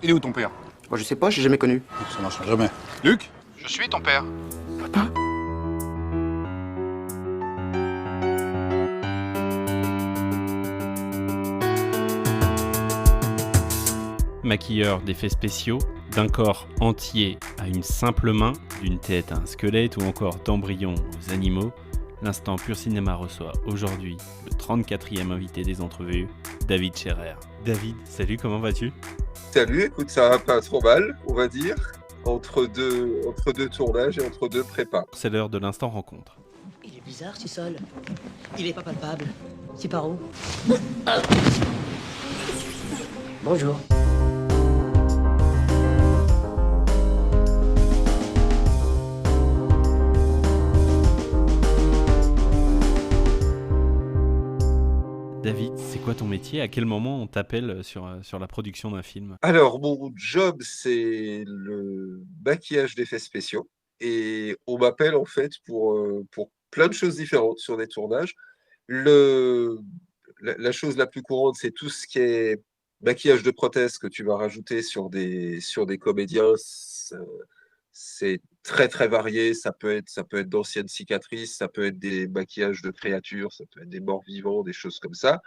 Il est où ton père? Moi, je sais pas, j'ai jamais connu. Ça marchera jamais. Luc? Je suis ton père. Papa? Maquilleur d'effets spéciaux, d'un corps entier à une simple main, d'une tête à un squelette ou encore d'embryons aux animaux, l'Instant Pur Cinéma reçoit aujourd'hui le 34e invité des entrevues, David Scherer. David, salut, comment vas-tu? Salut, écoute, ça va pas trop mal, on va dire, entre deux tournages et entre deux prépas. C'est l'heure de l'Instant Rencontre. Il est bizarre ce sol. Il est pas palpable. C'est par où? Bonjour. David, c'est quoi ton métier? À quel moment on t'appelle sur la production d'un film? Alors, mon job, c'est le maquillage d'effets spéciaux et on m'appelle en fait pour plein de choses différentes sur des tournages. Le, la chose la plus courante, c'est tout ce qui est maquillage de prothèses que tu vas rajouter sur des comédiens. C'est très très varié. Ça peut être d'anciennes cicatrices, ça peut être des maquillages de créatures, ça peut être des morts vivants, des choses comme ça.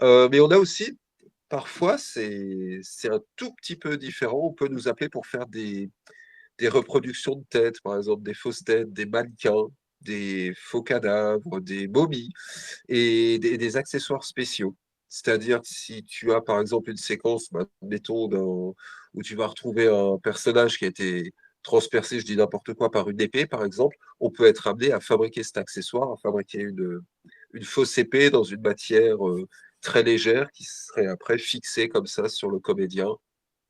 Mais on a aussi, parfois, c'est un tout petit peu différent. On peut nous appeler pour faire des reproductions de têtes, par exemple des fausses têtes, des mannequins, des faux cadavres, des momies et des accessoires spéciaux. C'est-à-dire, si tu as par exemple une séquence, bah, mettons, où tu vas retrouver un personnage qui a été transpercé, je dis n'importe quoi, par une épée, par exemple, on peut être amené à fabriquer cet accessoire, à fabriquer une fausse épée dans une matière très légère qui serait après fixée comme ça sur le comédien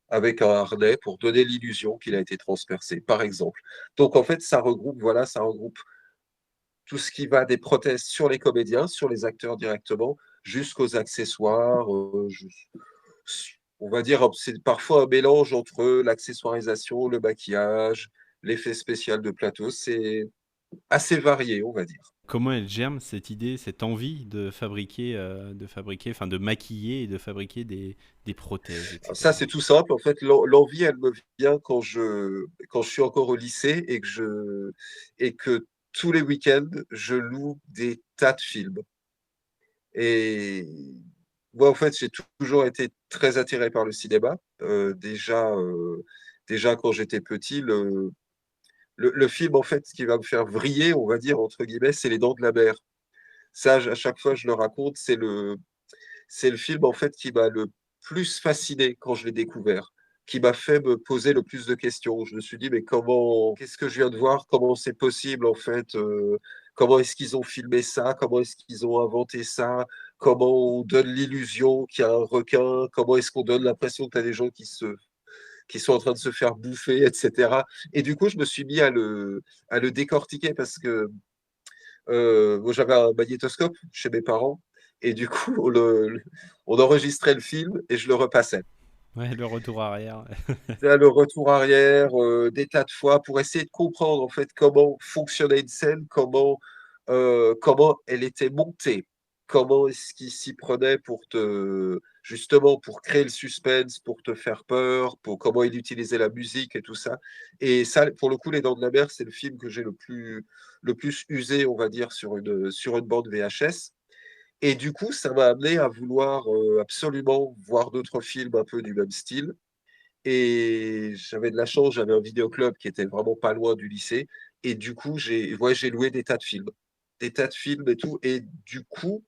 avec un harnais pour donner l'illusion qu'il a été transpercé, par exemple. Donc en fait, ça regroupe tout ce qui va des prothèses sur les comédiens, sur les acteurs directement, jusqu'aux accessoires. On va dire, c'est parfois un mélange entre l'accessoirisation, le maquillage, l'effet spécial de plateau. C'est assez varié, on va dire. Comment elle germe cette idée, cette envie enfin de maquiller et de fabriquer des prothèses, Ça, etc. c'est tout simple. En fait, l'envie, elle me vient quand je suis encore au lycée et que tous les week-ends, je loue des tas de films. Et moi, en fait, j'ai toujours été très attiré par le cinéma. Déjà quand j'étais petit, le film, en fait, qui va me faire vriller, on va dire, entre guillemets, c'est Les Dents de la Mer. Ça, à chaque fois, je le raconte, c'est le film, en fait, qui m'a le plus fasciné quand je l'ai découvert, qui m'a fait me poser le plus de questions. Je me suis dit, mais qu'est-ce que je viens de voir? Comment c'est possible, en fait? Comment est-ce qu'ils ont filmé ça? Comment est-ce qu'ils ont inventé ça? Comment on donne l'illusion qu'il y a un requin? Comment est-ce qu'on donne l'impression que tu as des gens qui sont en train de se faire bouffer, etc. Et du coup, je me suis mis à le décortiquer parce que moi, j'avais un magnétoscope chez mes parents et du coup, on enregistrait le film et je le repassais. Ouais, le retour arrière. Là, le retour arrière, des tas de fois pour essayer de comprendre en fait comment fonctionnait une scène, comment elle était montée, comment est-ce qu'il s'y prenait pour justement pour créer le suspense, pour te faire peur, pour comment il utilisait la musique et tout ça. Et ça, pour le coup, Les Dents de la Mer, c'est le film que j'ai le plus usé, on va dire, sur une bande VHS. Et du coup, ça m'a amené à vouloir absolument voir d'autres films un peu du même style. Et j'avais de la chance, j'avais un vidéoclub qui était vraiment pas loin du lycée. Et du coup, j'ai loué des tas de films. Des tas de films et tout. Et du coup,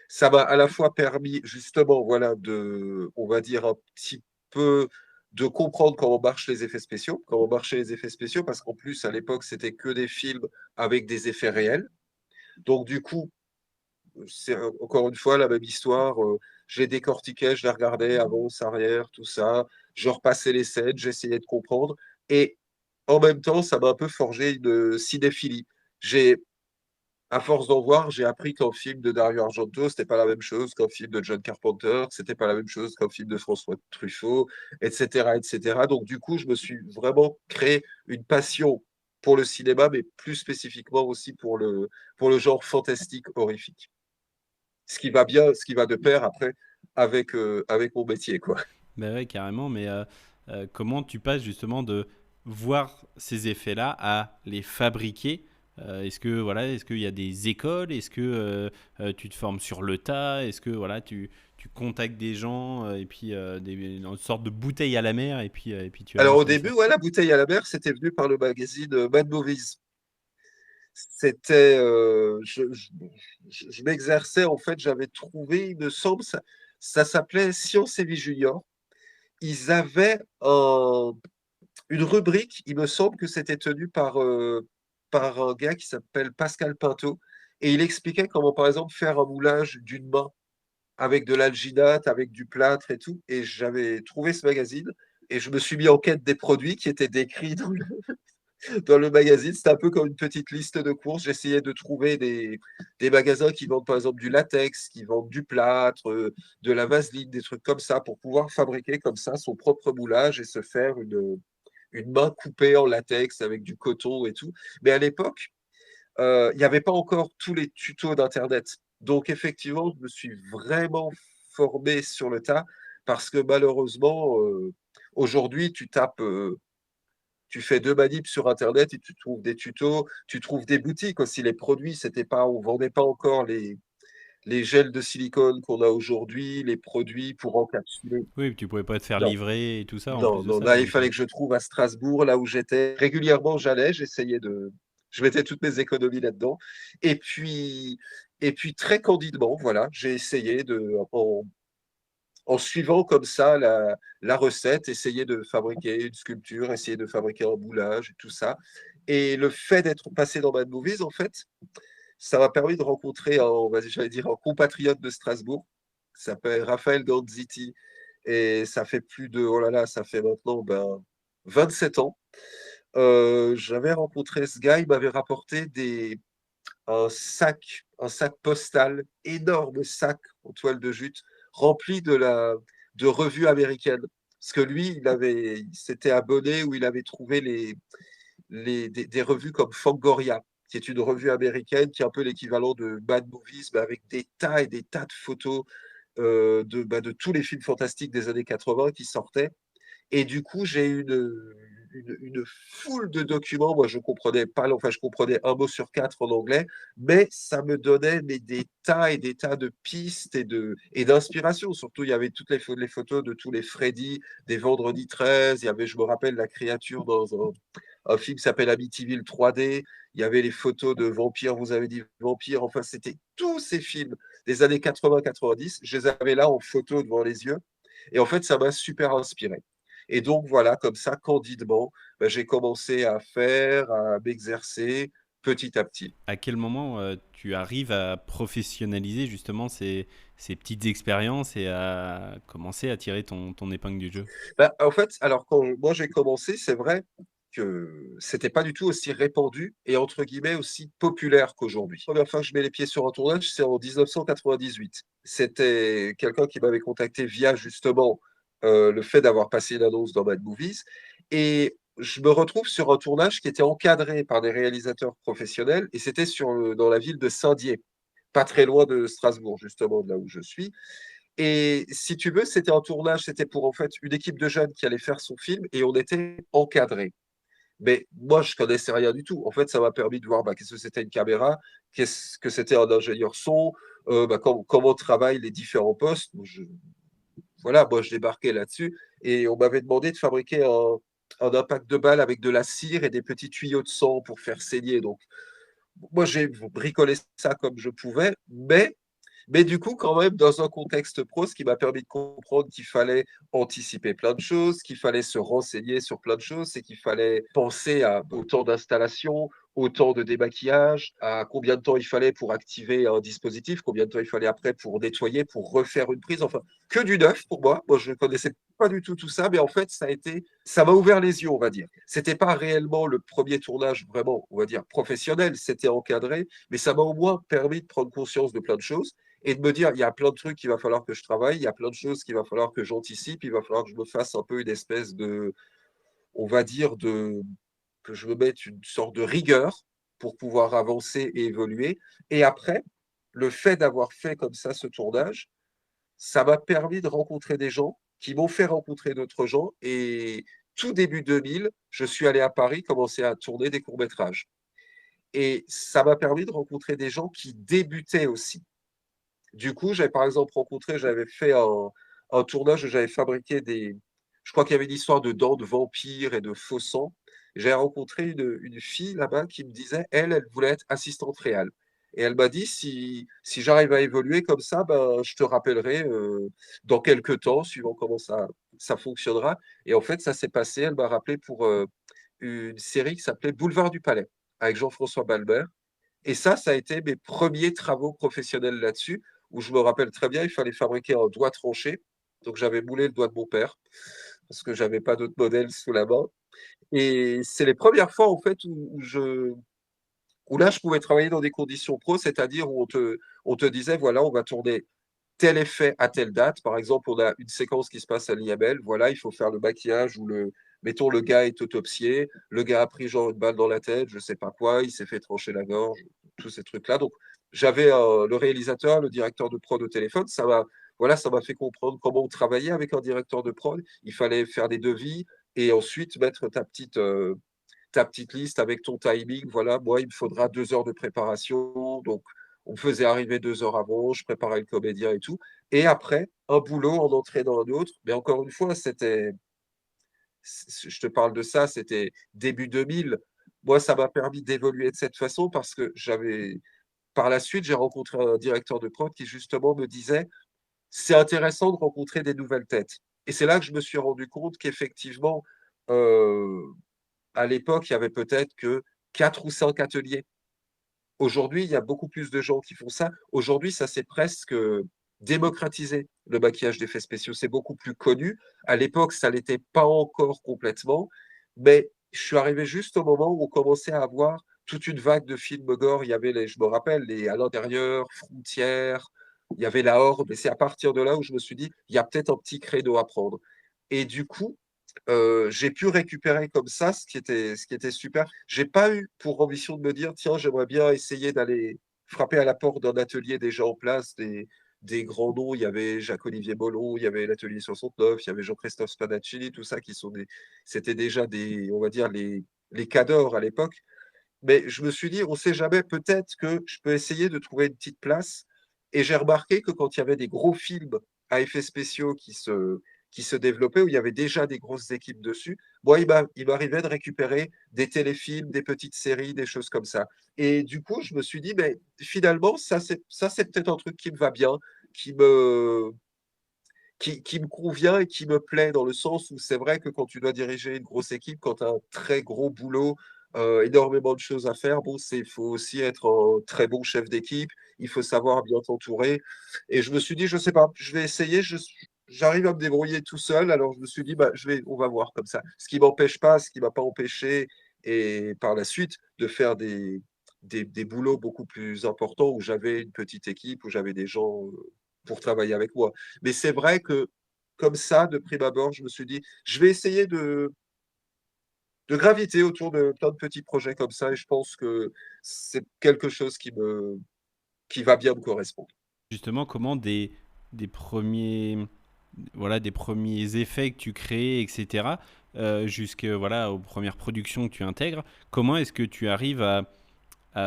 ça m'a à la fois permis, justement, voilà, on va dire, un petit peu de comprendre comment marchent les effets spéciaux, comment marchaient les effets spéciaux, parce qu'en plus, à l'époque, c'était que des films avec des effets réels. Donc, du coup, c'est encore une fois la même histoire. Je les décortiquais, je les regardais, avance, arrière, tout ça. Je repassais les scènes, j'essayais de comprendre. Et en même temps, ça m'a un peu forgé une cinéphilie. À force d'en voir, j'ai appris qu'un film de Dario Argento, c'était pas la même chose qu'un film de John Carpenter, que c'était pas la même chose qu'un film de François Truffaut, etc., etc. Donc, du coup, je me suis vraiment créé une passion pour le cinéma, mais plus spécifiquement aussi pour le genre fantastique horrifique. Ce qui va bien, ce qui va de pair après avec mon métier, quoi. Ben ouais, carrément, mais comment tu passes justement de voir ces effets-là à les fabriquer? Est-ce que voilà, est-ce qu'il y a des écoles? Est-ce que tu te formes sur le tas? Est-ce que voilà, tu contactes des gens et puis une sorte de bouteille à la mer et puis tu Alors avances au comme ça? début, ouais, la bouteille à la mer, c'était venu par le magazine Mad Movies. C'était, je m'exerçais en fait, j'avais trouvé, il me semble, ça s'appelait Science et Vie Junior. Ils avaient une rubrique, il me semble que c'était tenu par un gars qui s'appelle Pascal Pinto, et il expliquait comment, par exemple, faire un moulage d'une main avec de l'alginate, avec du plâtre et tout. Et j'avais trouvé ce magazine et je me suis mis en quête des produits qui étaient décrits dans le magazine. C'était un peu comme une petite liste de courses. J'essayais de trouver des magasins qui vendent, par exemple, du latex, qui vendent du plâtre, de la vaseline, des trucs comme ça, pour pouvoir fabriquer comme ça son propre moulage et se faire une main coupée en latex avec du coton et tout. Mais à l'époque, il n'y avait pas encore tous les tutos d'Internet. Donc, effectivement, je me suis vraiment formé sur le tas parce que malheureusement, aujourd'hui, tu fais deux manips sur Internet et tu trouves des tutos, tu trouves des boutiques aussi. Les produits, c'était pas, on vendait pas encore les gels de silicone qu'on a aujourd'hui, les produits pour encapsuler. Oui, tu pouvais pas te faire Non, livrer et tout ça en plus non, de non. ça, Là, il donc fallait que je trouve à Strasbourg, là où j'étais. Régulièrement, j'allais, je mettais toutes mes économies là-dedans. Et puis, et puis très candidement, voilà, j'ai essayé en suivant comme ça la recette, essayer de fabriquer une sculpture, essayer de fabriquer un moulage et tout ça. Et le fait d'être passé dans Mad Movies, en fait, ça m'a permis de rencontrer j'allais dire, un compatriote de Strasbourg, qui s'appelle Raphaël Ganziti. Et ça fait plus de, oh là là, ça fait maintenant 27 ans. J'avais rencontré ce gars, il m'avait rapporté un sac postal, énorme sac en toile de jute, rempli de revues américaines. Parce que lui, il s'était abonné ou il avait trouvé des revues comme Fangoria, qui est une revue américaine qui est un peu l'équivalent de Bad Movies, mais avec des tas et des tas de photos de tous les films fantastiques des années 80 qui sortaient. Et du coup, j'ai eu une foule de documents. Moi, je comprenais pas, enfin, je comprenais un mot sur quatre en anglais, mais ça me donnait des tas et des tas de pistes et d'inspiration. Surtout, il y avait toutes les photos de tous les Freddy, des Vendredi 13. Il y avait, je me rappelle, la créature dans un film qui s'appelle Amityville 3D. Il y avait les photos de vampires, vous avez dit vampires. Enfin, c'était tous ces films des années 80-90. Je les avais là en photo devant les yeux. Et en fait, ça m'a super inspiré. Et donc, voilà, comme ça, candidement, j'ai commencé à faire, à m'exercer petit à petit. à quel moment tu arrives à professionnaliser justement ces petites expériences et à commencer à tirer ton épingle du jeu? En fait, alors quand moi j'ai commencé, c'est vrai que c'était pas du tout aussi répandu et entre guillemets aussi populaire qu'aujourd'hui. La première fois que je mets les pieds sur un tournage, c'est en 1998. C'était quelqu'un qui m'avait contacté via justement le fait d'avoir passé une annonce dans Mad Movies. Et je me retrouve sur un tournage qui était encadré par des réalisateurs professionnels et c'était dans la ville de Saint-Dié, pas très loin de Strasbourg, justement, de là où je suis. Et si tu veux, c'était un tournage, c'était pour en fait une équipe de jeunes qui allait faire son film et on était encadrés. Mais moi, je connaissais rien du tout. En fait, ça m'a permis de voir qu'est-ce que c'était une caméra, qu'est-ce que c'était un ingénieur son, comment travaillent les différents postes. Voilà, moi, je débarquais là-dessus et on m'avait demandé de fabriquer un impact de balle avec de la cire et des petits tuyaux de sang pour faire saigner. Donc, moi, j'ai bricolé ça comme je pouvais, mais du coup, quand même, dans un contexte pro, ce qui m'a permis de comprendre qu'il fallait anticiper plein de choses, qu'il fallait se renseigner sur plein de choses, c'est qu'il fallait penser à autant d'installations, autant de démaquillage, à combien de temps il fallait pour activer un dispositif, combien de temps il fallait après pour nettoyer, pour refaire une prise, enfin, que du neuf pour moi. Moi, je ne connaissais pas du tout ça, mais en fait, ça m'a ouvert les yeux, on va dire. C'était pas réellement le premier tournage vraiment, on va dire, professionnel, c'était encadré, mais ça m'a au moins permis de prendre conscience de plein de choses et de me dire, il y a plein de trucs qu'il va falloir que je travaille, il y a plein de choses qu'il va falloir que j'anticipe, il va falloir que je me fasse un peu une espèce on va dire, que je me mette une sorte de rigueur pour pouvoir avancer et évoluer. Et après, le fait d'avoir fait comme ça ce tournage, ça m'a permis de rencontrer des gens qui m'ont fait rencontrer d'autres gens. Et tout début 2000, je suis allé à Paris commencer à tourner des courts-métrages. Et ça m'a permis de rencontrer des gens qui débutaient aussi. Du coup, j'avais par exemple rencontré, j'avais fait un tournage où j'avais fabriqué des. Je crois qu'il y avait une histoire de dents de vampires et de faux sang. J'ai rencontré une fille là-bas qui me disait, elle voulait être assistante réelle. Et elle m'a dit, si j'arrive à évoluer comme ça, ben, je te rappellerai dans quelques temps, suivant comment ça fonctionnera. Et en fait, ça s'est passé. Elle m'a rappelé pour une série qui s'appelait Boulevard du Palais, avec Jean-François Balbert. Et ça a été mes premiers travaux professionnels là-dessus, où je me rappelle très bien, il fallait fabriquer un doigt tranché. Donc j'avais moulé le doigt de mon père, parce que j'avais pas d'autre modèle sous la main. Et c'est les premières fois, en fait, où là, je pouvais travailler dans des conditions pro, c'est-à-dire où on te disait, voilà, on va tourner tel effet à telle date. Par exemple, on a une séquence qui se passe à l'IML. Voilà, il faut faire le maquillage ou mettons, le gars est autopsié. Le gars a pris genre une balle dans la tête, je sais pas quoi. Il s'est fait trancher la gorge, tous ces trucs-là. Donc, j'avais le réalisateur, le directeur de prod au téléphone. Voilà, ça m'a fait comprendre comment on travaillait avec un directeur de prod. Il fallait faire des devis et ensuite mettre ta petite liste avec ton timing. Voilà, moi, il me faudra 2 heures de préparation. Donc, on me faisait arriver 2 heures avant, je préparais le comédien et tout. Et après, un boulot en entrée dans un autre. Mais encore une fois, je te parle de ça, c'était début 2000. Moi, ça m'a permis d'évoluer de cette façon parce que par la suite, j'ai rencontré un directeur de prod qui justement me disait, c'est intéressant de rencontrer des nouvelles têtes. Et c'est là que je me suis rendu compte qu'effectivement, euh, à l'époque, il y avait peut-être que 4 ou 5 ateliers. Aujourd'hui, il y a beaucoup plus de gens qui font ça. Aujourd'hui, ça s'est presque démocratisé, le maquillage d'effets spéciaux. C'est beaucoup plus connu. À l'époque, ça l'était pas encore complètement. Mais je suis arrivé juste au moment où on commençait à avoir toute une vague de films gore. Il y avait je me rappelle, les À l'intérieur, Frontières, il y avait La Horde. Et c'est à partir de là où je me suis dit, il y a peut-être un petit créneau à prendre. Et du coup, j'ai pu récupérer comme ça, ce qui était super. J'ai pas eu pour ambition de me dire, tiens, j'aimerais bien essayer d'aller frapper à la porte d'un atelier déjà en place, des grands noms. Il y avait Jacques-Olivier Bollon, il y avait l'atelier 69, il y avait Jean-Christophe Spadaccini, tout ça c'était déjà on va dire, les cadors à l'époque. Mais je me suis dit, on sait jamais, peut-être que je peux essayer de trouver une petite place. Et j'ai remarqué que quand il y avait des gros films à effets spéciaux qui se développaient, où il y avait déjà des grosses équipes dessus, moi, il m'arrivait de récupérer des téléfilms, des petites séries, des choses comme ça. Et du coup, je me suis dit, mais finalement, ça, c'est peut-être un truc qui me va bien, qui me, qui me convient et qui me plaît, dans le sens où c'est vrai que quand tu dois diriger une grosse équipe, quand tu as un très gros boulot, énormément de choses à faire, bon, il faut aussi être un très bon chef d'équipe, il faut savoir bien t'entourer. Et je me suis dit, je sais pas, je vais essayer, j'arrive à me débrouiller tout seul, alors je me suis dit, bah, on va voir comme ça. Ce qui m'empêche pas, ce qui m'a pas empêché, et par la suite, de faire des boulots beaucoup plus importants où j'avais une petite équipe, où j'avais des gens pour travailler avec moi. Mais c'est vrai que, comme ça, de prime abord, je me suis dit, je vais essayer de graviter autour de plein de petits projets comme ça, et je pense que c'est quelque chose qui va bien me correspondre. Justement, comment des premiers, voilà, des premiers effets que tu crées, etc., jusque voilà, aux premières productions que tu intègres, comment est-ce que tu arrives à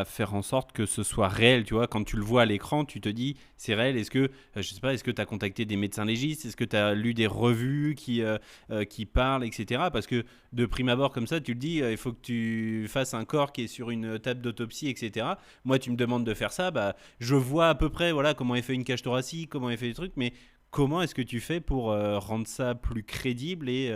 faire en sorte que ce soit réel, tu vois, quand tu le vois à l'écran, tu te dis c'est réel. Est-ce que je sais pas, est-ce que tu as contacté des médecins légistes, est-ce que tu as lu des revues qui parlent, etc. Parce que de prime abord comme ça, tu le dis, il faut que tu fasses un corps qui est sur une table d'autopsie, etc. Moi, tu me demandes de faire ça, bah je vois à peu près voilà comment est fait une cage thoracique, comment est fait les trucs, mais comment est-ce que tu fais pour rendre ça plus crédible et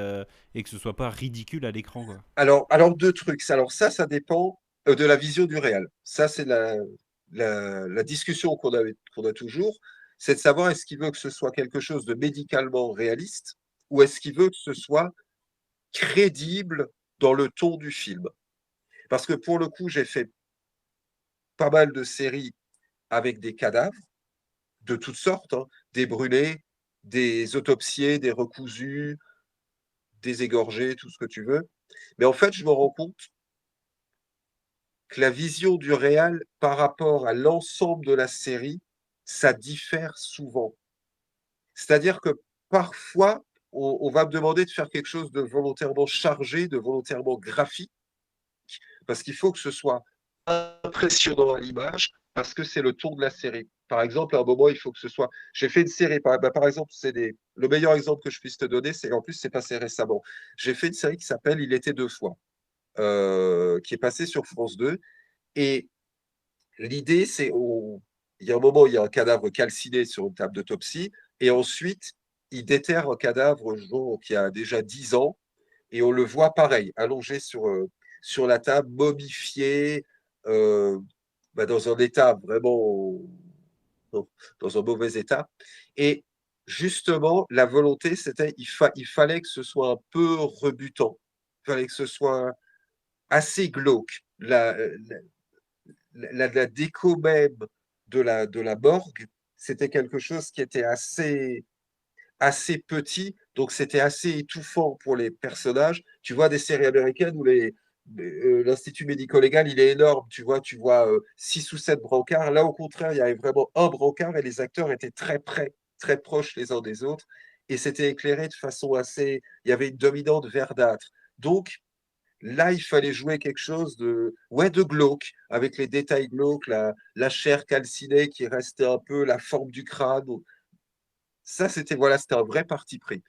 que ce soit pas ridicule à l'écran, quoi. Alors, deux trucs. Alors ça dépend de la vision du réel. Ça, c'est la discussion qu'on a toujours, c'est de savoir, est-ce qu'il veut que ce soit quelque chose de médicalement réaliste, ou est-ce qu'il veut que ce soit crédible dans le ton du film. Parce que pour le coup, j'ai fait pas mal de séries avec des cadavres de toutes sortes, hein, des brûlés, des autopsiés, des recousus, des égorgés, tout ce que tu veux. Mais en fait, je me rends compte que la vision du réal par rapport à l'ensemble de la série, ça diffère souvent. C'est-à-dire que parfois, on va me demander de faire quelque chose de volontairement chargé, de volontairement graphique, parce qu'il faut que ce soit impressionnant à l'image, parce que c'est le ton de la série. Par exemple, à un moment, il faut que ce soit. J'ai fait une série, par exemple, le meilleur exemple que je puisse te donner, c'est en plus, c'est passé récemment. J'ai fait une série qui s'appelle Il était deux fois, qui est passée sur France 2. Et l'idée, il y a un moment, il y a un cadavre calciné sur une table d'autopsie, et ensuite, il déterre un cadavre qui a déjà 10 ans, et on le voit pareil, allongé sur la table, momifié, euh, dans un état vraiment, dans, dans un mauvais état. Et justement, la volonté, c'était, il fallait que ce soit un peu rebutant, il fallait que ce soit assez glauque. La déco même de la morgue, c'était quelque chose qui était assez petit, donc c'était assez étouffant pour les personnages. Tu vois des séries américaines où l'Institut médico-légal, il est énorme, tu vois 6 ou 7 brancards. Là, au contraire, il y avait vraiment un brancard et les acteurs étaient très près, très proches les uns des autres. Et c'était éclairé de façon assez. Il y avait une dominante verdâtre. Donc, là, il fallait jouer quelque chose ouais, de glauque, avec les détails glauques, la chair calcinée qui restait un peu, la forme du crâne. Ça, c'était un vrai parti pris.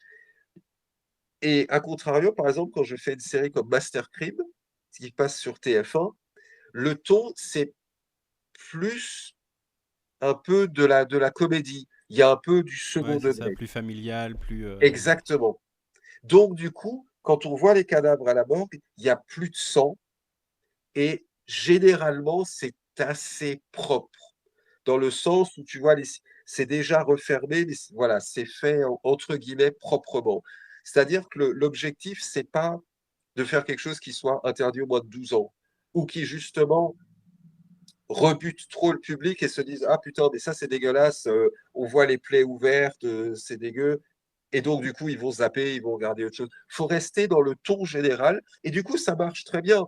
Et à contrario, par exemple, quand je fais une série comme Master Crime, qui passe sur TF1, le ton, c'est plus un peu de la comédie. Il y a un peu du Ouais, second c'est ça, degré. plus familial, plus. Exactement. Donc, du coup, quand on voit les cadavres à la morgue, il n'y a plus de sang et généralement, c'est assez propre. Dans le sens où, tu vois, c'est déjà refermé, mais voilà, c'est fait, entre guillemets, proprement. C'est-à-dire que l'objectif, c'est pas de faire quelque chose qui soit interdit au moins de 12 ans, ou qui justement rebute trop le public et se disent ah putain, mais ça c'est dégueulasse, on voit les plaies ouvertes, c'est dégueu. Et donc, du coup, ils vont zapper, ils vont regarder autre chose. Il faut rester dans le ton général. Et du coup, ça marche très bien.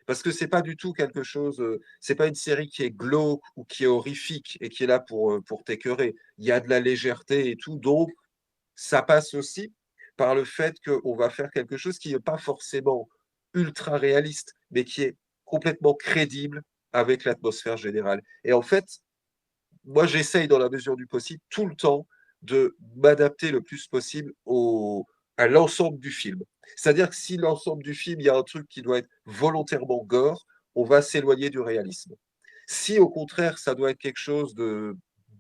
Parce que c'est pas du tout quelque chose, c'est pas une série qui est glauque ou qui est horrifique et qui est là pour t'écœurer. Il y a de la légèreté et tout. Donc, ça passe aussi par le fait qu'on va faire quelque chose qui n'est pas forcément ultra réaliste, mais qui est complètement crédible avec l'atmosphère générale. Et en fait, moi, j'essaye dans la mesure du possible tout le temps de m'adapter le plus possible à l'ensemble du film. C'est-à-dire que si l'ensemble du film, il y a un truc qui doit être volontairement gore, on va s'éloigner du réalisme. Si au contraire, ça doit être quelque chose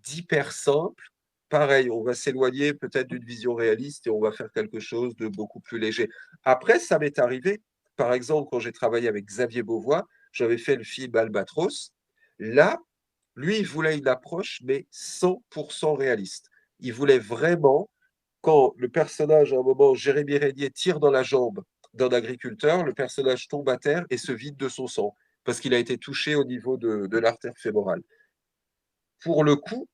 d'hyper simple, pareil, on va s'éloigner peut-être d'une vision réaliste et on va faire quelque chose de beaucoup plus léger. Après, ça m'est arrivé, par exemple, quand j'ai travaillé avec Xavier Beauvois, j'avais fait le film Albatros. Là, lui, il voulait une approche, mais 100% réaliste. Il voulait vraiment, quand le personnage, à un moment, Jérémy Régnier tire dans la jambe d'un agriculteur, le personnage tombe à terre et se vide de son sang, parce qu'il a été touché au niveau de l'artère fémorale. Pour le coup,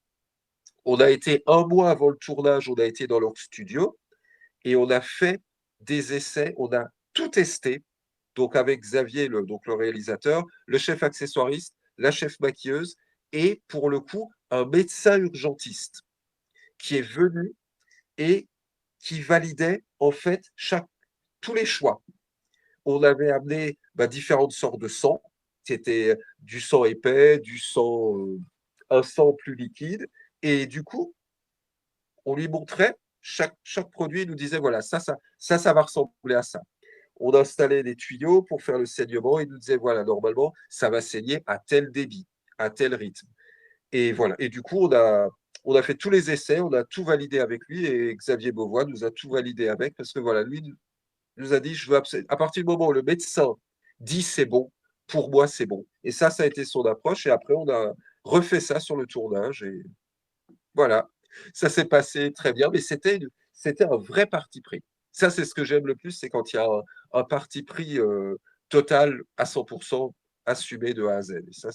on a été un mois avant le tournage, on a été dans leur studio et on a fait des essais, on a tout testé. Donc avec Xavier, donc le réalisateur, le chef accessoiriste, la chef maquilleuse et pour le coup, un médecin urgentiste qui est venu et qui validait en fait tous les choix. On avait amené différentes sortes de sang, c'était du sang épais, un sang plus liquide. Et du coup, on lui montrait chaque produit, il nous disait voilà, ça va ressembler à ça. On installait des tuyaux pour faire le saignement. Il nous disait voilà, normalement, ça va saigner à tel débit, à tel rythme. Et voilà. Et du coup, on a fait tous les essais, on a tout validé avec lui et Xavier Beauvois nous a tout validé avec parce que voilà, lui nous a dit à partir du moment où le médecin dit c'est bon, pour moi c'est bon. Et ça a été son approche. Et après, on a refait ça sur le tournage et voilà. Ça s'est passé très bien, mais c'était un vrai parti pris. Ça, c'est ce que j'aime le plus, c'est quand il y a un parti pris total à 100% assumé de A à Z. Et ça,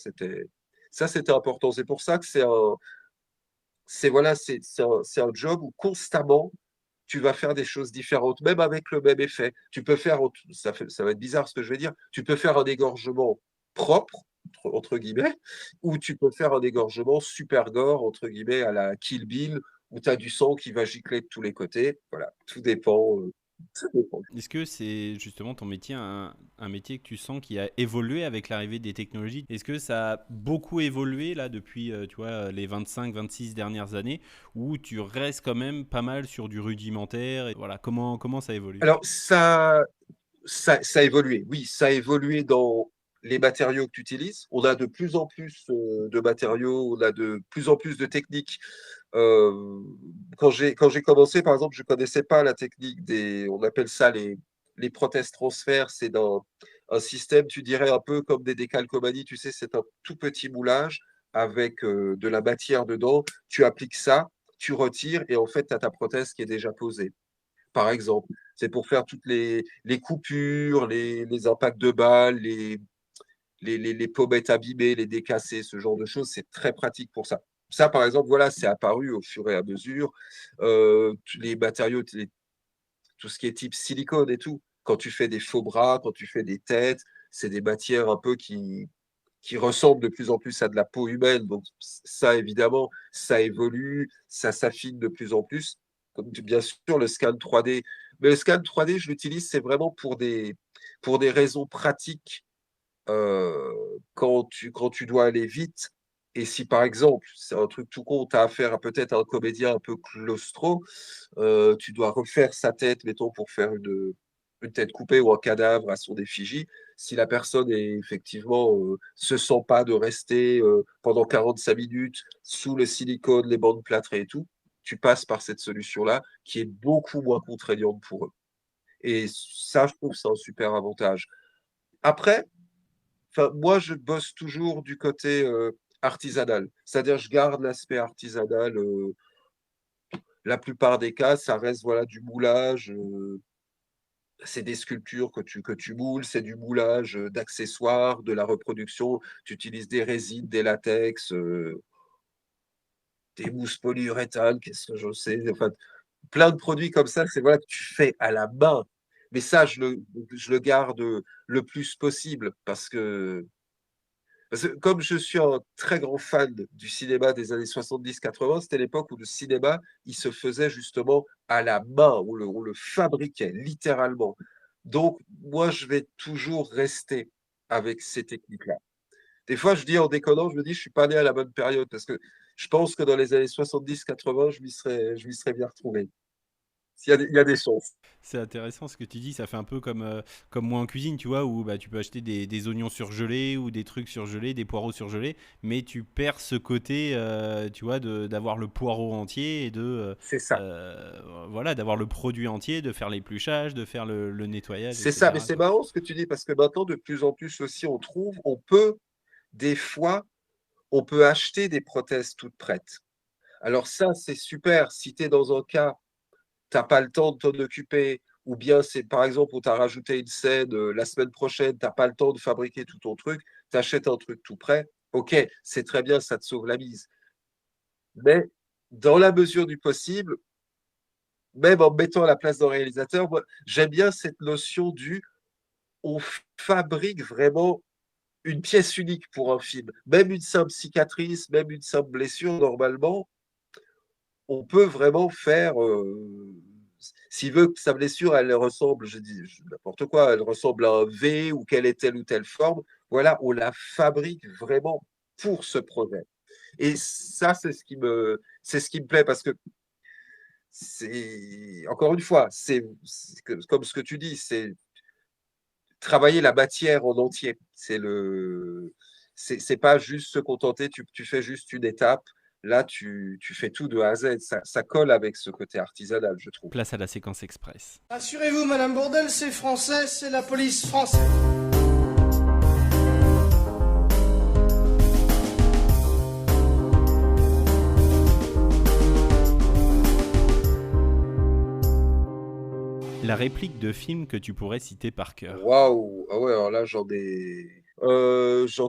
c'était important. C'est pour ça que voilà, c'est un job où constamment tu vas faire des choses différentes, même avec le même effet. Tu peux faire, ça va être bizarre ce que je vais dire, tu peux faire un égorgement propre, entre guillemets, ou tu peux faire un égorgement super gore, entre guillemets, à la Kill Bill, où tu as du sang qui va gicler de tous les côtés. Voilà, tout dépend. Ça dépend. Est-ce que c'est justement ton métier, un métier que tu sens qui a évolué avec l'arrivée des technologies? Est-ce que ça a beaucoup évolué là depuis tu vois, les 25-26 dernières années, ou tu restes quand même pas mal sur du rudimentaire et voilà, comment ça évolue? Alors, ça a évolué. Oui, ça a évolué dans les matériaux que tu utilises. On a de plus en plus de matériaux, on a de plus en plus de techniques. Euh, quand j'ai commencé, par exemple, je ne connaissais pas la technique on appelle ça les prothèses transferts. C'est dans un système, tu dirais, un peu comme des décalcomanies. Tu sais, c'est un tout petit moulage avec de la matière dedans. Tu appliques ça, tu retires et en fait, tu as ta prothèse qui est déjà posée. Par exemple, c'est pour faire toutes les coupures, les impacts de balles, les pommettes abîmées, les décassés, ce genre de choses, c'est très pratique pour ça. Ça, par exemple, voilà, c'est apparu au fur et à mesure. Les matériaux, tout ce qui est type silicone et tout, quand tu fais des faux bras, quand tu fais des têtes, c'est des matières un peu qui ressemblent de plus en plus à de la peau humaine. Donc ça, évidemment, ça évolue, ça s'affine de plus en plus. Comme bien sûr, le scan 3D. Mais le scan 3D, je l'utilise, c'est vraiment pour des raisons pratiques quand tu dois aller vite. Et si par exemple, c'est un truc tout con, tu as affaire à peut-être un comédien un peu claustro, tu dois refaire sa tête, mettons, pour faire une tête coupée ou un cadavre à son effigie. Si la personne est effectivement se sent pas de rester pendant 45 minutes sous le silicone, les bandes plâtrées et tout, tu passes par cette solution-là qui est beaucoup moins contraignante pour eux. Et ça, je trouve, c'est un super avantage. Après, enfin, moi, je bosse toujours du côté artisanal. C'est-à-dire, je garde l'aspect artisanal. La plupart des cas, ça reste voilà, du moulage. C'est des sculptures que tu moules, c'est du moulage d'accessoires, de la reproduction. Tu utilises des résines, des latex, des mousses polyuréthane, qu'est-ce que je sais. Enfin, plein de produits comme ça, c'est voilà, que tu fais à la main. Mais ça, je le garde le plus possible parce que comme je suis un très grand fan du cinéma des années 70-80, c'était l'époque où le cinéma, il se faisait justement à la main, on le fabriquait littéralement. Donc, moi, je vais toujours rester avec ces techniques-là. Des fois, je dis en déconnant, je me dis, je suis pas né à la bonne période parce que je pense que dans les années 70-80, je m'y serais bien retrouvé. Il y a des chances. C'est intéressant ce que tu dis, ça fait un peu comme moi en cuisine, tu vois, où bah, tu peux acheter des oignons surgelés ou des trucs surgelés, des poireaux surgelés, mais tu perds ce côté, tu vois, d'avoir le poireau entier et C'est ça. voilà, d'avoir le produit entier, de faire l'épluchage, de faire le nettoyage, C'est ça. Mais etc., c'est quoi. marrant ce que tu dis parce que maintenant, de plus en plus aussi, on peut, des fois, on peut acheter des prothèses toutes prêtes. Alors ça, c'est super. Si tu es dans un cas, tu n'as pas le temps de t'en occuper, ou bien c'est par exemple, on t'a rajouté une scène la semaine prochaine, tu n'as pas le temps de fabriquer tout ton truc, tu achètes un truc tout prêt. Ok, c'est très bien, ça te sauve la mise. Mais dans la mesure du possible, même en me mettant à la place d'un réalisateur, moi, j'aime bien cette notion on fabrique vraiment une pièce unique pour un film. Même une simple cicatrice, même une simple blessure, normalement, on peut vraiment faire. S'il veut que sa blessure, elle ressemble, je dis n'importe quoi, elle ressemble à un V ou qu'elle ait telle ou telle forme, voilà, on la fabrique vraiment pour ce projet. Et ça, c'est ce qui me plaît parce que encore une fois, comme ce que tu dis, c'est travailler la matière en entier. C'est pas juste se contenter, tu fais juste une étape. Là, tu fais tout de A à Z. Ça colle avec ce côté artisanal, je trouve. Place à la séquence express. Rassurez-vous, Madame Bourdelle, c'est français, c'est la police française. La réplique de film que tu pourrais citer par cœur. Waouh! Ah ouais, alors là, j'en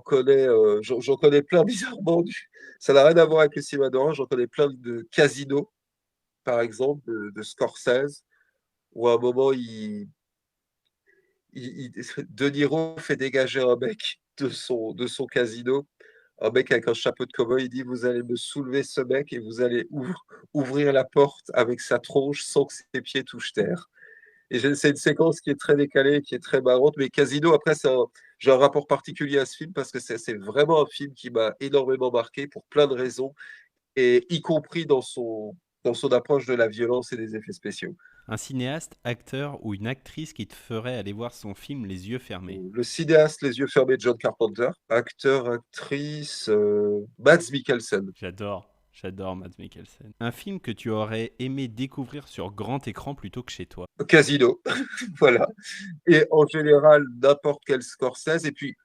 connais plein bizarrement. Ça n'a rien à voir avec le cinéma d'horreur. J'en connais plein de Casino, par exemple, de Scorsese, où à un moment, De Niro fait dégager un mec de son casino. un mec avec un chapeau de cow-boy, il dit: «Vous allez me soulever ce mec et vous allez ouvrir la porte avec sa tronche sans que ses pieds touchent terre». Et c'est une séquence qui est très décalée, qui est très marrante. Mais Casino, après, j'ai un rapport particulier à ce film parce que c'est vraiment un film qui m'a énormément marqué pour plein de raisons, et y compris dans son approche de la violence et des effets spéciaux. Un cinéaste, acteur ou une actrice qui te ferait aller voir son film les yeux fermés. Le cinéaste Les yeux fermés de John Carpenter, acteur, actrice, Mads Mikkelsen. J'adore Mads Mikkelsen. Un film que tu aurais aimé découvrir sur grand écran plutôt que chez toi. Casino, voilà. Et en général, n'importe quel Scorsese. Et puis,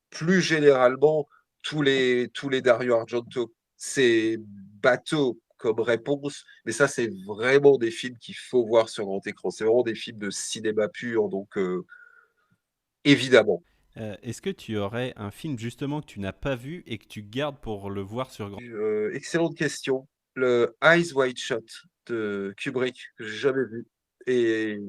plus généralement, tous les Dario Argento. C'est bateau comme réponse, mais ça, c'est vraiment des films qu'il faut voir sur grand écran. C'est vraiment des films de cinéma pur, donc évidemment. Est-ce que tu aurais un film justement que tu n'as pas vu et que tu gardes pour le voir sur grand... Excellente question. Le Eyes Wide Shut de Kubrick, que j'ai jamais vu. Et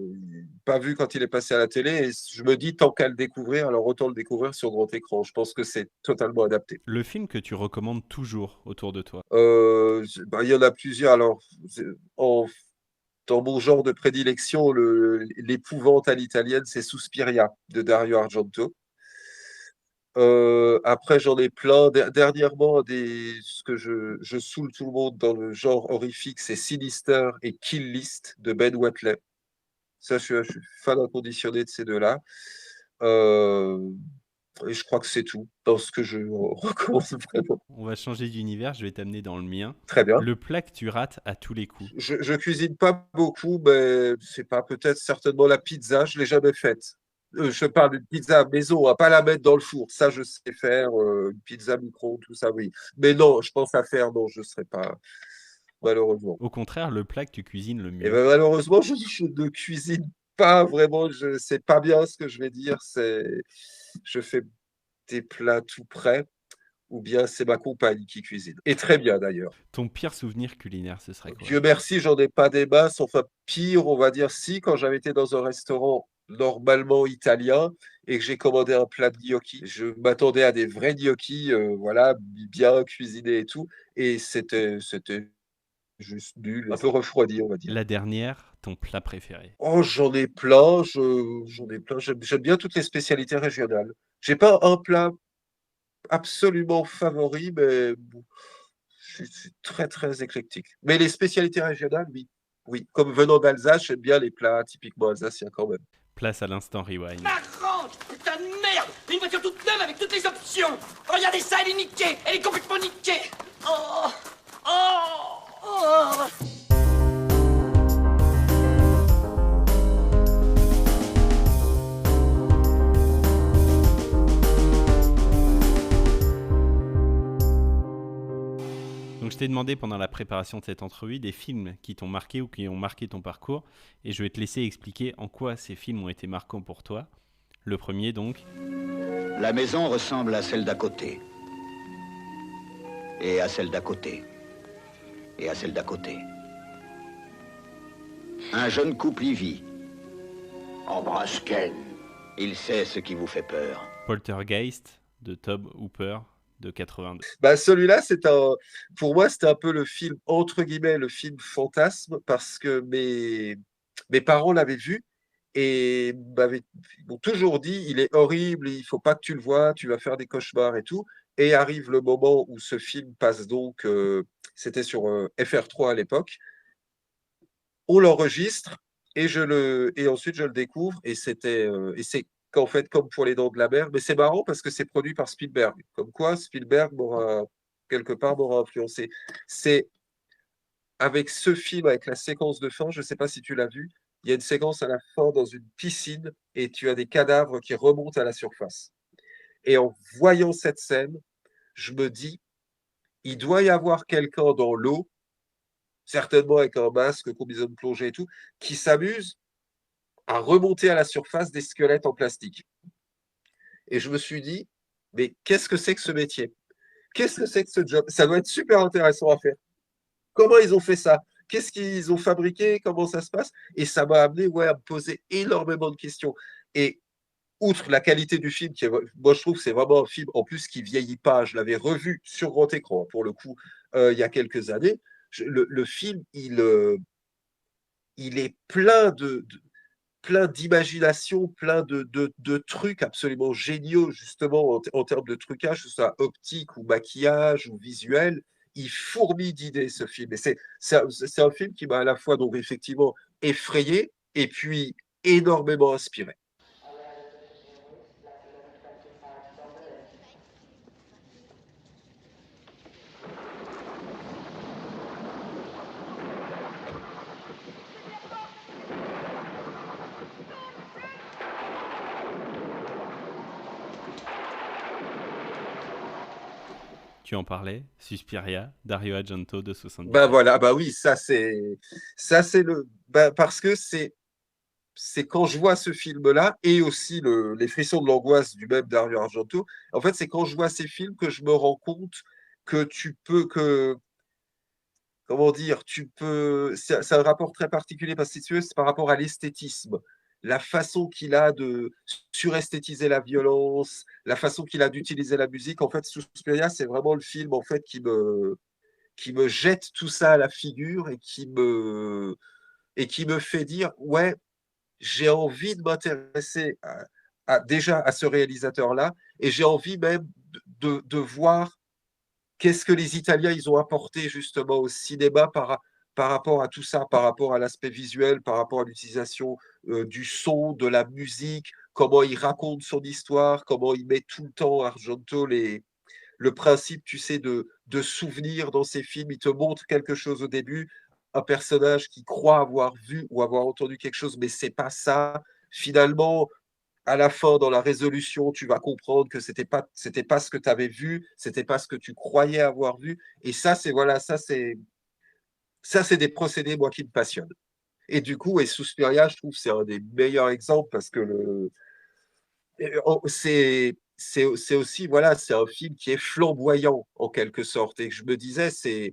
pas vu quand il est passé à la télé. Et je me dis, tant qu'à le découvrir, alors autant le découvrir sur grand écran. Je pense que c'est totalement adapté. Le film que tu recommandes toujours autour de toi. Il y en a plusieurs. Alors, dans mon genre de prédilection, l'épouvante à l'italienne, c'est Suspiria de Dario Argento. Après, j'en ai plein. Dernièrement, ce que je saoule tout le monde dans le genre horrifique, c'est Sinister et Kill List de Ben Wheatley. Ça, je suis fan inconditionné de ces deux-là. Et je crois que c'est tout dans ce que je recommande vraiment. On va changer d'univers, je vais t'amener dans le mien. Très bien. Le plat que tu rates à tous les coups. Je cuisine pas beaucoup, mais c'est pas peut-être certainement la pizza. Je l'ai jamais faite. Je parle d'une pizza maison, pas la mettre dans le four. Ça, je sais faire. Une pizza micro, tout ça, oui. Mais non, je pense à faire, non, je ne serais pas, malheureusement. Au contraire, le plat que tu cuisines le mieux. Et ben, malheureusement, je ne cuisine pas vraiment. Je sais pas bien ce que je vais dire. Je fais des plats tout prêts, ou bien c'est ma compagne qui cuisine. Et très bien d'ailleurs. Ton pire souvenir culinaire, ce serait quoi? Dieu merci, j'en ai pas des masses. Enfin, pire, on va dire, si, quand j'avais été dans un restaurant normalement italien et que j'ai commandé un plat de gnocchi. Je m'attendais à des vrais gnocchis, voilà, bien cuisinés et tout. Et c'était juste nul, un peu refroidi, on va dire. La dernière, ton plat préféré? Oh, j'en ai plein, j'en ai plein. J'aime bien toutes les spécialités régionales. J'ai pas un plat absolument favori, mais je suis très, très éclectique. Mais les spécialités régionales, oui. Oui, comme venant d'Alsace, j'aime bien les plats typiquement alsaciens quand même. Place à l'instant rewind. Marrante, putain de merde. Une voiture toute neuve avec toutes les options. Regardez ça, elle est niquée. Elle est complètement niquée. Oh, oh, oh. Donc je t'ai demandé pendant la préparation de cette entrevue des films qui t'ont marqué ou qui ont marqué ton parcours, et je vais te laisser expliquer en quoi ces films ont été marquants pour toi. Le premier donc. La maison ressemble à celle d'à côté. Et à celle d'à côté. Et à celle d'à côté. Un jeune couple y vit. Embrasse Ken. Il sait ce qui vous fait peur. Poltergeist de Tobe Hooper de 82. Bah, celui-là, pour moi, c'était un peu le film, entre guillemets, le film fantasme, parce que mes parents l'avaient vu et m'ont toujours dit, il est horrible, il faut pas que tu le vois, tu vas faire des cauchemars et tout. Et arrive le moment où ce film passe donc, c'était sur FR3 à l'époque, on l'enregistre et ensuite je le découvre et c'est qu'en fait comme pour les Dents de la Mer, mais c'est marrant parce que c'est produit par Spielberg. Comme quoi Spielberg quelque part m'aura influencé. C'est avec ce film, avec la séquence de fin, je ne sais pas si tu l'as vu, il y a une séquence à la fin dans une piscine et tu as des cadavres qui remontent à la surface. Et en voyant cette scène, je me dis, il doit y avoir quelqu'un dans l'eau, certainement avec un masque, combinaison de plongée et tout, qui s'amuse à remonter à la surface des squelettes en plastique. Et je me suis dit, mais qu'est-ce que c'est que ce métier? Qu'est-ce que c'est que ce job? Ça doit être super intéressant à faire. Comment ils ont fait ça? Qu'est-ce qu'ils ont fabriqué? Comment ça se passe? Et ça m'a amené à me poser énormément de questions. Et outre la qualité du film, moi je trouve que c'est vraiment un film en plus qui vieillit pas. Je l'avais revu sur grand écran pour le coup il y a quelques années. Le film, il est plein d'imagination, plein de trucs absolument géniaux, justement, en termes de trucage, que ce soit optique ou maquillage ou visuel. Il fourmille d'idées, ce film. Et c'est un film qui m'a à la fois, donc, effectivement, effrayé et puis énormément inspiré. Tu en parlais, Suspiria, Dario Argento de 77. Ben voilà, bah oui, parce que c'est quand je vois ce film-là et aussi les frissons de l'angoisse du même Dario Argento. En fait, c'est quand je vois ces films que je me rends compte que comment dire, c'est un rapport très particulier parce que si tu veux, c'est par rapport à l'esthétisme. La façon qu'il a de suresthétiser la violence, la façon qu'il a d'utiliser la musique. En fait, Suspiria, c'est vraiment le film en fait qui me jette tout ça à la figure et et qui me fait dire, ouais, j'ai envie de m'intéresser déjà à ce réalisateur-là et j'ai envie même de voir qu'est-ce que les Italiens ils ont apporté justement au cinéma par rapport à tout ça, par rapport à l'aspect visuel, par rapport à l'utilisation du son, de la musique, comment il raconte son histoire, comment il met tout le temps Argento le principe, tu sais, de souvenir dans ses films. Il te montre quelque chose au début, un personnage qui croit avoir vu ou avoir entendu quelque chose, mais c'est pas ça. Finalement, à la fin, dans la résolution, tu vas comprendre que c'était pas ce que tu avais vu, c'était pas ce que tu croyais avoir vu. Et ça, ça, c'est des procédés, moi, qui me passionnent. Et du coup, et Suspiria, je trouve, c'est un des meilleurs exemples parce que c'est aussi, voilà, c'est un film qui est flamboyant en quelque sorte. Et je me disais, c'est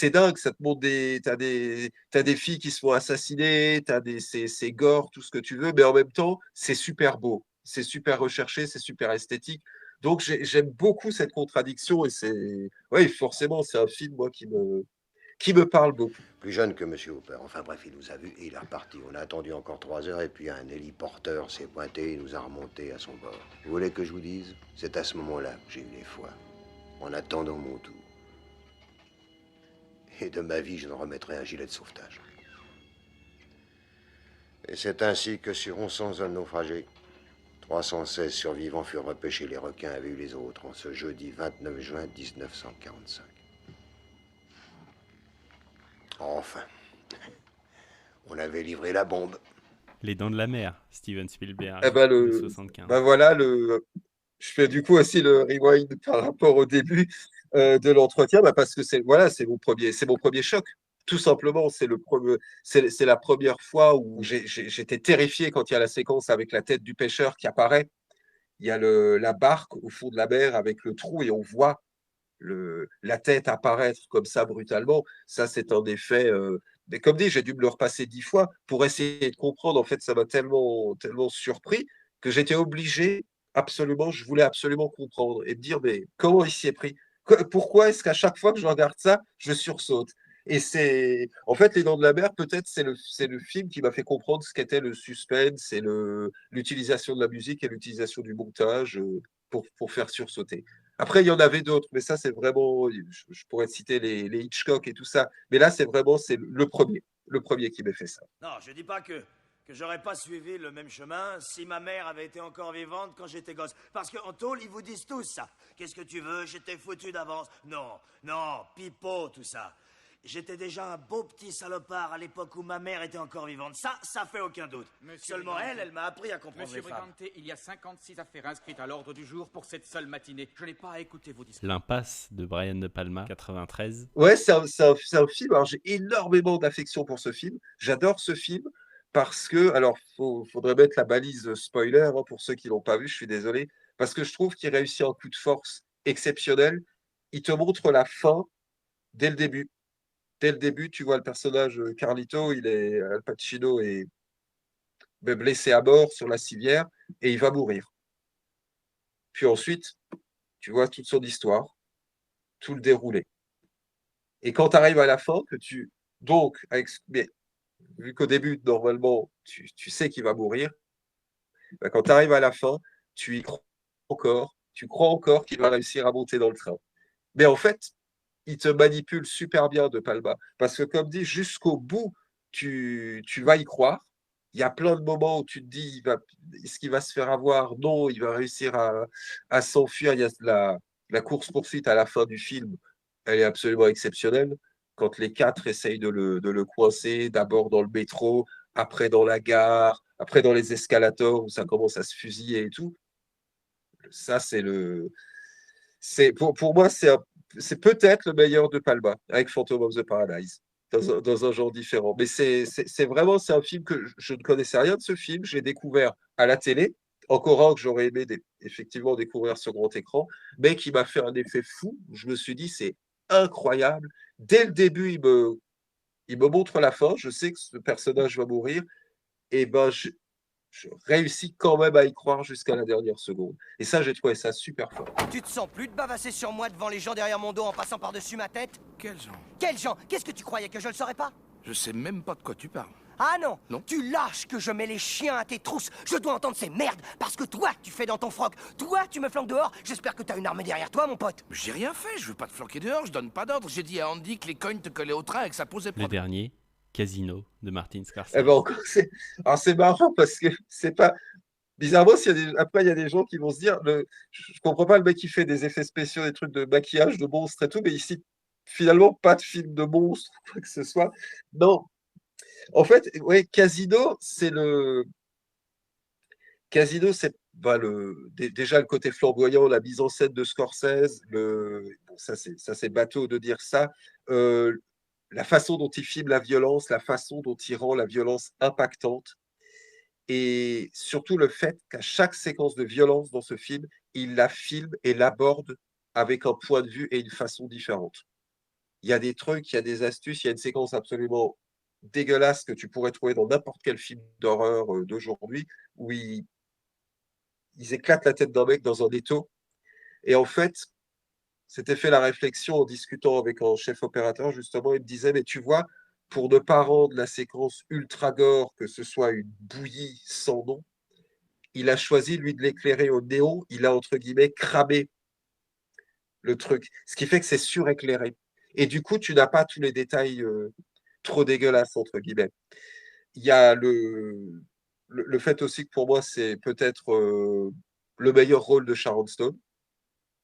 dingue, ça te montre t'as des filles qui se font assassiner, c'est gore, tout ce que tu veux, mais en même temps, c'est super beau, c'est super recherché, c'est super esthétique. Donc j'aime beaucoup cette contradiction et oui, forcément, c'est un film, moi, qui me parle beaucoup. Plus jeune que Monsieur Hooper. Enfin bref, il nous a vus et il est reparti. On a attendu encore 3 heures et puis un héliporteur s'est pointé et nous a remonté à son bord. Vous voulez que je vous dise? C'est à ce moment-là que j'ai eu les foies. En attendant mon tour. Et de ma vie, je ne remettrai un gilet de sauvetage. Et c'est ainsi que sur 1100 hommes naufragés, 316 survivants furent repêchés. Les requins avaient eu les autres en ce jeudi 29 juin 1945. Enfin, on avait livré la bombe. Les Dents de la Mer, Steven Spielberg, Eh ben, de 75. ben voilà, je fais du coup aussi le rewind par rapport au début de l'entretien, bah parce que voilà, c'est mon premier choc. Tout simplement, c'est la première fois où j'étais terrifié quand il y a la séquence avec la tête du pêcheur qui apparaît. Il y a la barque au fond de la mer avec le trou et on voit la tête apparaître comme ça brutalement. Ça, c'est un effet. Mais comme dit, j'ai dû me le repasser 10 fois pour essayer de comprendre. En fait, ça m'a tellement surpris que j'étais obligé, absolument, je voulais absolument comprendre et me dire, mais comment il s'y est pris? Pourquoi est-ce qu'à chaque fois que je regarde ça, je sursaute? Et en fait, Les Dents de la Mer, peut-être, c'est le film qui m'a fait comprendre ce qu'était le suspense et l'utilisation de la musique et l'utilisation du montage pour faire sursauter. Après, il y en avait d'autres, mais ça, c'est vraiment, je pourrais citer les Hitchcock et tout ça. Mais là, c'est le premier qui m'a fait ça. Non, je dis pas que j'aurais pas suivi le même chemin si ma mère avait été encore vivante quand j'étais gosse. Parce qu'en tôle, ils vous disent tous ça. Qu'est-ce que tu veux? J'étais foutu d'avance. Non, non, pipeau, tout ça. J'étais déjà un beau petit salopard à l'époque où ma mère était encore vivante. Ça fait aucun doute. Monsieur Seulement Brigante. elle m'a appris à comprendre Monsieur les femmes. Brigante, il y a 56 affaires inscrites à l'ordre du jour pour cette seule matinée. Je n'ai pas à écouter vos discours. L'impasse de Brian De Palma, 93. Ouais, c'est un film. Alors, j'ai énormément d'affection pour ce film. J'adore ce film parce que, alors, faudrait mettre la balise spoiler hein, pour ceux qui l'ont pas vu. Je suis désolé parce que je trouve qu'il réussit un coup de force exceptionnel. Il te montre la fin dès le début. Dès le début, tu vois le personnage Carlito, Al Pacino est blessé à mort sur la civière. et il va mourir. Puis ensuite, tu vois toute son histoire, tout le déroulé. Et quand tu arrives à la fin, donc, mais, vu qu'au début, normalement, tu sais qu'il va mourir, ben, quand tu arrives à la fin, tu y crois tu crois encore qu'il va réussir à monter dans le train. Mais en fait, il te manipule super bien De Palma. Parce que, comme dit, jusqu'au bout, tu vas y croire. Il y a plein de moments où tu te dis, est-ce qu'il va se faire avoir? Non, il va réussir à s'enfuir. Il y a la course-poursuite à la fin du film, elle est absolument exceptionnelle. Quand les quatre essayent de le coincer, d'abord dans le métro, après dans la gare, après dans les escalators où ça commence à se fusiller et tout. Ça, pour moi, c'est peut-être le meilleur De Palma avec Phantom of the Paradise dans un genre différent. Mais c'est vraiment, c'est un film que je ne connaissais rien de ce film. J'ai découvert à la télé, encore un que j'aurais aimé effectivement découvrir sur grand écran, mais qui m'a fait un effet fou. Je me suis dit, c'est incroyable. Dès le début, il me montre la fin. Je sais que ce personnage va mourir. Et ben, je réussis quand même à y croire jusqu'à la dernière seconde. Et ça, j'ai trouvé ça super fort. Tu te sens plus de bavasser sur moi devant les gens derrière mon dos en passant par-dessus ma tête? Quels gens? Quels gens? Qu'est-ce que tu croyais, que je le saurais pas? Je sais même pas de quoi tu parles. Ah non, Non. Tu lâches que je mets les chiens à tes trousses. Je dois entendre ces merdes parce que toi, tu fais dans ton froc. Toi, tu me flanques dehors. J'espère que t'as une arme derrière toi, mon pote. J'ai rien fait, je veux pas te flanquer dehors, je donne pas d'ordre. J'ai dit à Andy que les cognes te collaient au train et que ça posait Le problème. dernier, Casino, de Martin Scorsese. Eh ben encore, c'est marrant parce que c'est pas. Bizarrement, après, il y a des gens qui vont se dire, je comprends pas le mec qui fait des effets spéciaux, des trucs de maquillage, de monstres et tout, mais ici, finalement, pas de film de monstres, quoi que ce soit. Non. En fait, ouais, Casino, déjà le côté flamboyant, la mise en scène de Scorsese, bon, ça c'est bateau de dire ça. La façon dont il filme la violence, la façon dont il rend la violence impactante. Et surtout le fait qu'à chaque séquence de violence dans ce film, il la filme et l'aborde avec un point de vue et une façon différente. Il y a des trucs, il y a des astuces, il y a une séquence absolument dégueulasse que tu pourrais trouver dans n'importe quel film d'horreur d'aujourd'hui, où ils éclatent la tête d'un mec dans un étau. Et en fait, s'était fait la réflexion en discutant avec un chef opérateur, justement, il me disait, mais tu vois, pour ne pas rendre la séquence ultra gore, que ce soit une bouillie sans nom, il a choisi, lui, de l'éclairer au néon. Il a, entre guillemets, cramé le truc. Ce qui fait que c'est suréclairé. Et du coup, tu n'as pas tous les détails trop dégueulasses, entre guillemets. Il y a le fait aussi que pour moi, c'est peut-être le meilleur rôle de Sharon Stone.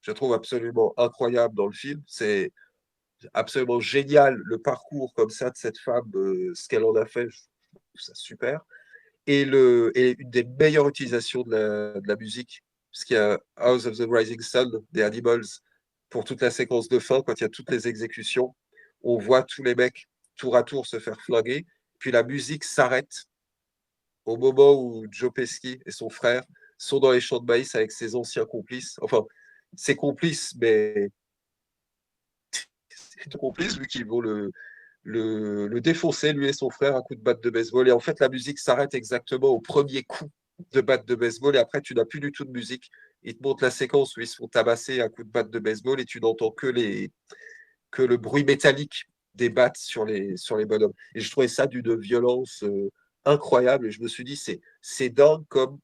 Je la trouve absolument incroyable dans le film. C'est absolument génial le parcours comme ça de cette femme, ce qu'elle en a fait, je trouve ça super. Et une des meilleures utilisations de la musique, parce qu'il y a House of the Rising Sun des Animals pour toute la séquence de fin, quand il y a toutes les exécutions, on voit tous les mecs tour à tour se faire flinguer, puis la musique s'arrête au moment où Joe Pesci et son frère sont dans les champs de maïs avec ses anciens complices, enfin ses complices, mais complices vu qu'ils vont le défoncer, lui et son frère, à coup de batte de baseball. Et en fait, la musique s'arrête exactement au premier coup de batte de baseball. Et après, tu n'as plus du tout de musique. Ils te montrent la séquence où ils se font tabasser à coup de batte de baseball et tu n'entends que le bruit métallique des battes sur les bonhommes. Et je trouvais ça d'une violence incroyable. Et je me suis dit, c'est dingue comme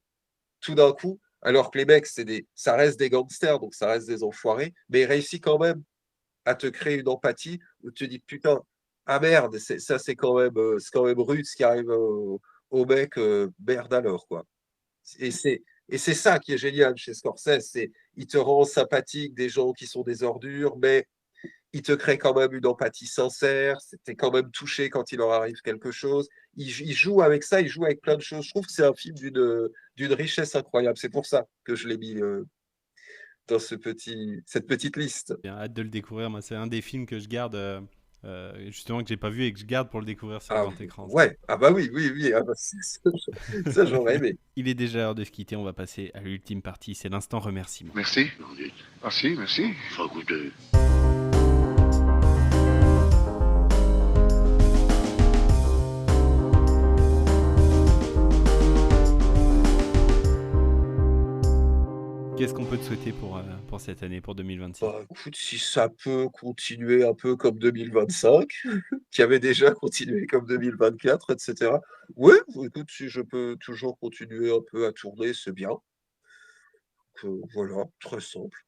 tout d'un coup, alors que les mecs, ça reste des gangsters, donc ça reste des enfoirés, mais ils réussissent quand même à te créer une empathie où tu te dis, putain, ah merde, c'est quand même rude ce qui arrive au mec, merde alors, quoi. Et c'est ça qui est génial chez Scorsese, il te rend sympathique des gens qui sont des ordures, mais il te crée quand même une empathie sincère, t'es quand même touché quand il leur arrive quelque chose. Il joue avec ça, il joue avec plein de choses. Je trouve que c'est un film d'une richesse incroyable. C'est pour ça que je l'ai mis dans cette petite liste. J'ai hâte de le découvrir. Moi, c'est un des films que je garde, justement, que j'ai pas vu et que je garde pour le découvrir sur grand écran. Ouais, ah bah oui. Ah bah, ça, j'aurais aimé. Il est déjà l'heure de se quitter. On va passer à l'ultime partie. C'est l'instant remerciement. Merci. Merci. Faut goûter. Qu'est-ce qu'on peut te souhaiter pour cette année, pour 2026? Bah, écoute, si ça peut continuer un peu comme 2025, qui avait déjà continué comme 2024, etc. Ouais, écoute, si je peux toujours continuer un peu à tourner, c'est bien. Voilà, très simple.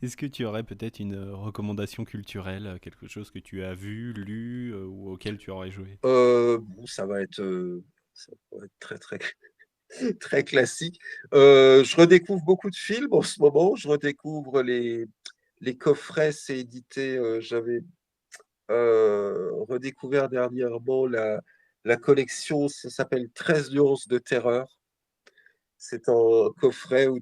Est-ce que tu aurais peut-être une recommandation culturelle, quelque chose que tu as vu, lu ou auquel tu aurais joué? Bon, ça va être très, très, très classique. Je redécouvre beaucoup de films en ce moment. Je redécouvre les coffrets, c'est édité. J'avais redécouvert dernièrement la collection, ça s'appelle 13 nuances de terreur. C'est un coffret où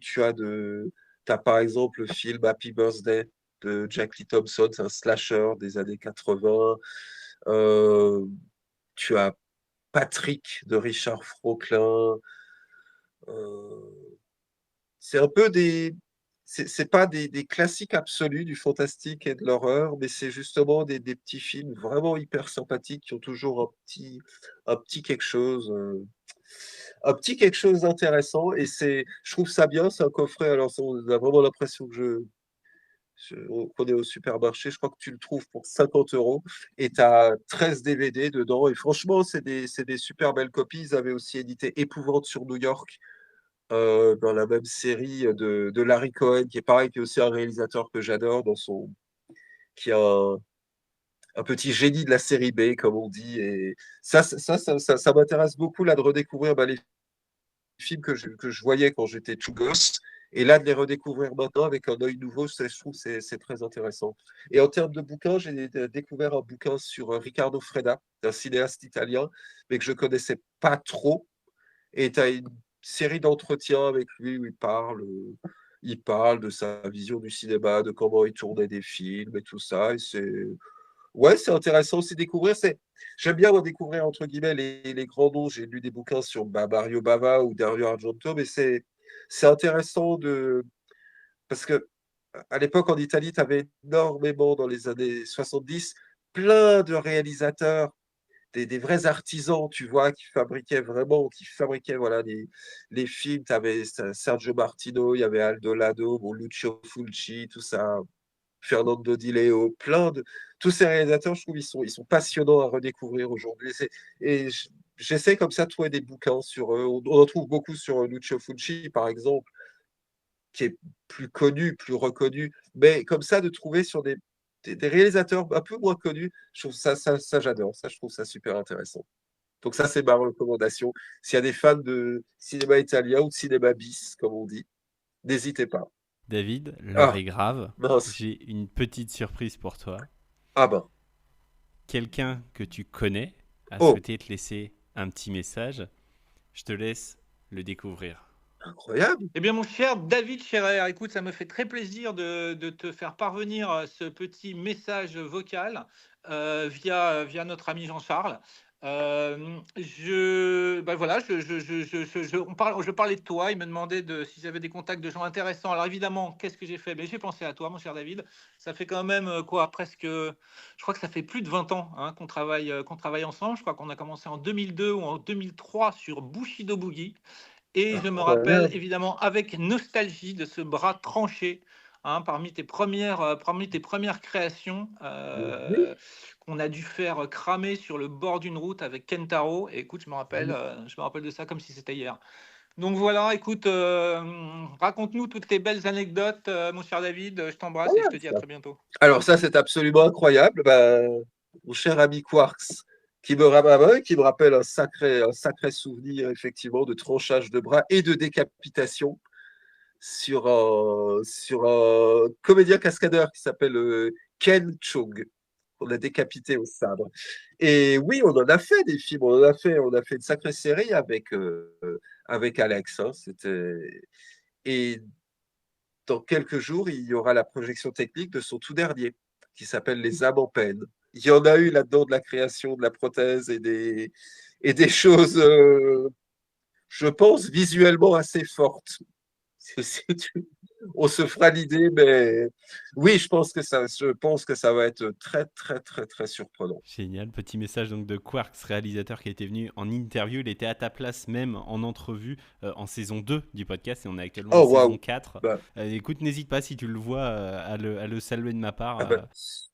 t'as par exemple le film Happy Birthday de Jack Lee Thompson, c'est un slasher des années 80. Euh, Tu as Patrick de Richard Franklin. Euh, c'est un peu c'est pas des classiques absolus du fantastique et de l'horreur, mais c'est justement des petits films vraiment hyper sympathiques qui ont toujours un petit quelque chose. Un petit quelque chose d'intéressant et je trouve ça bien, c'est un coffret. Alors, on a vraiment l'impression qu'on est au supermarché. Je crois que tu le trouves pour 50 € et tu as 13 DVD dedans. Et franchement, c'est des super belles copies. Ils avaient aussi édité Épouvante sur New York dans la même série de Larry Cohen, qui est pareil, qui est aussi un réalisateur que j'adore, qui est un petit génie de la série B, comme on dit. Et ça m'intéresse beaucoup là de redécouvrir les films que je voyais quand j'étais tout gosse. Et là, de les redécouvrir maintenant avec un œil nouveau, je trouve que c'est très intéressant. Et en termes de bouquins, j'ai découvert un bouquin sur Riccardo Freda, un cinéaste italien, mais que je connaissais pas trop. Et tu as une série d'entretiens avec lui où il parle de sa vision du cinéma, de comment il tournait des films et tout ça. Et c'est intéressant aussi de découvrir. J'aime bien redécouvrir, entre guillemets, les grands noms. J'ai lu des bouquins sur Mario Bava ou Dario Argento, mais c'est intéressant parce que à l'époque, en Italie, tu avais énormément, dans les années 70, plein de réalisateurs, des vrais artisans, tu vois, qui fabriquaient voilà, les films. Tu avais Sergio Martino, il y avait Aldo Lado, bon, Lucio Fulci, tout ça. Fernando Di Leo, tous ces réalisateurs, je trouve, ils sont passionnants à redécouvrir aujourd'hui. Et j'essaie comme ça de trouver des bouquins sur eux. On en trouve beaucoup sur Lucio Fulci, par exemple, qui est plus connu, plus reconnu. Mais comme ça, de trouver sur des réalisateurs un peu moins connus, je trouve ça j'adore. Ça, je trouve ça super intéressant. Donc ça, c'est ma recommandation. S'il y a des fans de cinéma italien ou de cinéma bis, comme on dit, n'hésitez pas. David, l'heure Ah, est grave. mince. J'ai une petite surprise pour toi. Ah ben. Quelqu'un que tu connais a Oh, souhaité te laisser un petit message. Je te laisse le découvrir. incroyable. Eh bien, mon cher David Scherer, écoute, ça me fait très plaisir de te faire parvenir ce petit message vocal via notre ami Jean-Charles. Voilà, je parlais de toi. Il me demandait si j'avais des contacts de gens intéressants. Alors évidemment, qu'est-ce que j'ai fait? J'ai pensé à toi, mon cher David. Ça fait quand même presque, je crois que ça fait plus de 20 ans qu'on travaille ensemble. Je crois qu'on a commencé en 2002 ou en 2003 sur Bushido Boogie. Et je me rappelle Incroyable. évidemment avec nostalgie de ce bras tranché parmi tes premières créations Oui, qu'on a dû faire cramer sur le bord d'une route avec Kentaro. Et écoute, oui. je me rappelle de ça comme si c'était hier. Donc voilà, écoute, raconte-nous toutes tes belles anecdotes, mon cher David. Je t'embrasse et je te dis à très bientôt. Alors ça, c'est absolument incroyable. Mon cher ami Quarks, qui me rappelle un sacré souvenir, effectivement, de tranchage de bras et de décapitation sur un comédien cascadeur qui s'appelle Ken Chung. On a décapité au sabre. Et oui, on en a fait des films, on a fait une sacrée série avec Alex. Et dans quelques jours, il y aura la projection technique de son tout dernier, qui s'appelle Les âmes en peine. Il y en a eu là-dedans de la création de la prothèse et des choses, je pense, visuellement assez fortes. C'est- on se fera l'idée, mais oui, je pense que ça va être très, très, très, très surprenant. Génial, petit message donc de Quarks, réalisateur qui était venu en interview. Il était à ta place même en entrevue en saison 2 du podcast et on est actuellement en saison 4. Écoute, n'hésite pas si tu le vois à le saluer de ma part.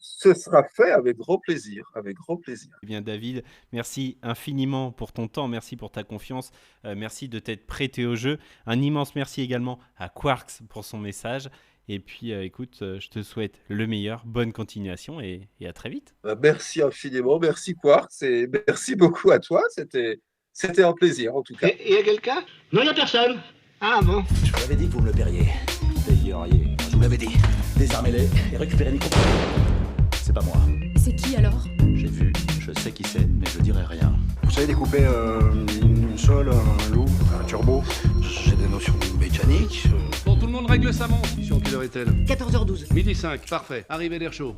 Ce sera fait avec grand plaisir, avec grand plaisir. Eh bien David, merci infiniment pour ton temps, merci pour ta confiance, merci de t'être prêté au jeu. Un immense merci également à Quarks pour son message. Et puis, écoute, je te souhaite le meilleur, bonne continuation et à très vite. Merci infiniment, merci Quarks et merci beaucoup à toi. C'était un plaisir en tout cas. Il y a quelqu'un? Non, il n'y a personne. Ah bon? Je vous l'avais dit que vous me le paieriez. Payeriez. Je vous l'avais dit. Désarmez-les et récupérez les composants. C'est pas moi. C'est qui alors? J'ai vu, je sais qui c'est, mais je dirai rien. Vous savez découper une sole, un loup, un turbo? J'ai des notions mécaniques. Bon, tout le monde règle sa montre. Mission, quelle heure est-elle? 14h12. Midi 5, parfait. Arrivée d'air chaud.